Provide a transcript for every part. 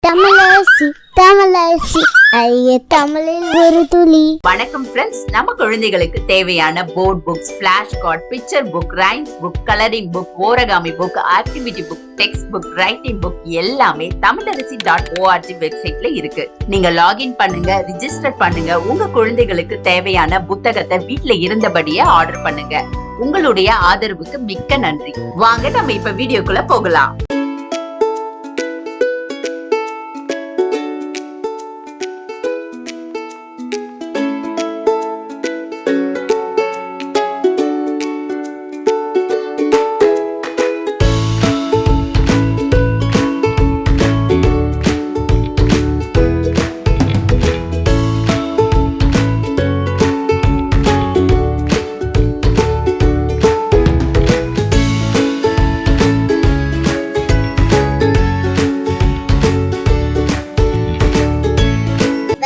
தமிழரசி தமிழரசி ஐய தமிழில் ஒரு துளி. வணக்கம் ஃப்ரெண்ட்ஸ், நம்ம குழந்தைகளுக்கு தேவையான board books, flash card, picture book, rhymes book, colouring book, origami book, activity book, textbook, writing book எல்லாமே தமிழரசி.org வெப்சைட்ல இருக்கு. நீங்க லாகின் பண்ணுங்க, ரிஜிஸ்டர் பண்ணுங்க. உங்க குழந்தைகளுக்கு தேவையான புத்தகத்தை வீட்ல இருந்தபடியே ஆர்டர் பண்ணுங்க. உங்களுடைய ஆதரவுக்கு மிக்க நன்றி. வாங்க நம்ம இப்ப வீடியோக்குள்ள போகலாம்.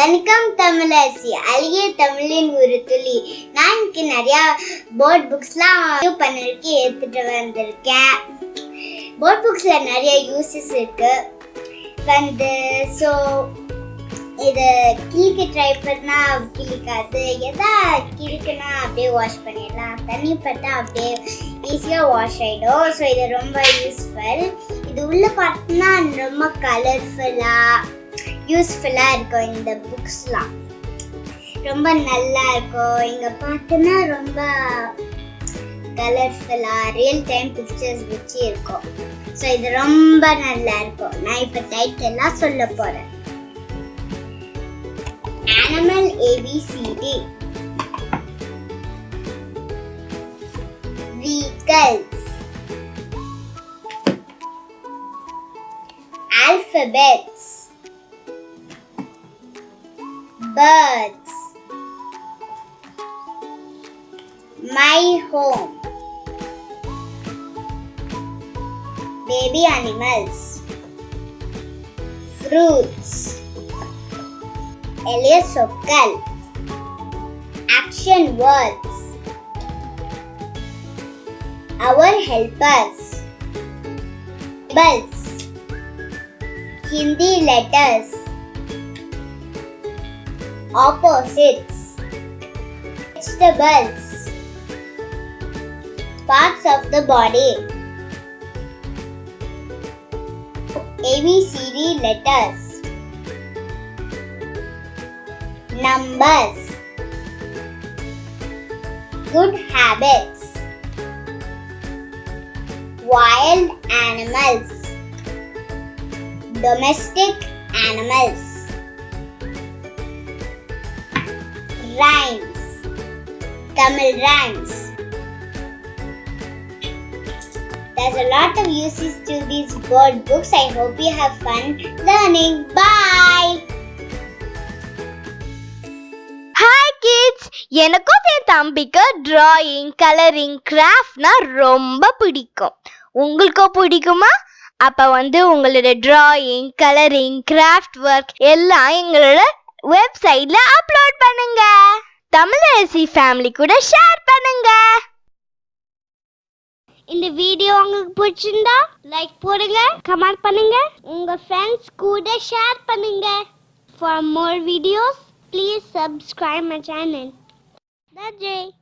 வணக்கம் தமிழரசி, அழகிய தமிழின் ஒரு துளி. நான் இன்னைக்கு நிறைய போர்ட் புக்ஸ்லாம் பண்ணிருக்கேன், எடுத்துட்டு வந்திருக்கேன். போர்ட் புக்ஸ்ல நிறைய யூசஸ் இருக்கு ஸோ இதை கிழிக்க ட்ரை பண்ணா கிழிக்காது, எதா கிழிக்குன்னா அப்படியே வாஷ் பண்ணிடலாம். தண்ணி பட்டா அப்படியே ஈஸியாக வாஷ் ஆகிடும். ஸோ இது ரொம்ப யூஸ்ஃபுல். இது உள்ள பார்த்தோன்னா ரொம்ப யூஸ்ஃபுல்லாக இருக்கும். இந்த புக்ஸ்லாம் ரொம்ப நல்லா இருக்கும். இங்கே பார்த்தோன்னா ரொம்ப கலர்ஃபுல்லாக ரியல் டைம் பிக்சர்ஸ் வச்சு இருக்கும். ஸோ இது ரொம்ப நல்லா இருக்கும். நான் இப்போ டைட்டில்லாம் சொல்ல போகிறேன். Animal ABCD, Vehicles, Alphabets, Birds, My Home, Baby Animals, Fruits, எளிய சொற்கள், action words, our helpers, tables, Hindi letters, opposites, vegetables, parts of the body, ABCD letters, numbers, good habits, wild animals, domestic animals, rhymes, Tamil rhymes. There's a lot of uses to these board books. I hope you have fun learning. Bye! எனக்கும் என் தம்பிக்கு drawing, colouring, கிராஃப்ட்னா ரொம்ப பிடிக்கும். உங்களுக்கும் பிடிக்குமா? அப்ப உங்களோட drawing, colouring, craft work எல்லாம் எங்களோட வெப்சைட்ல அப்லோட் பண்ணுங்க. தமிழரசி ஃபேமிலி கூட ஷேர் பண்ணுங்க. இந்த வீடியோ உங்களுக்கு பிடிச்சிருந்தா லைக் போடுங்க, கமெண்ட் பண்ணுங்க, உங்க ஃப்ரெண்ட்ஸ் கூட ஷேர் பண்ணுங்க. For more videos, please subscribe my channel. That's it.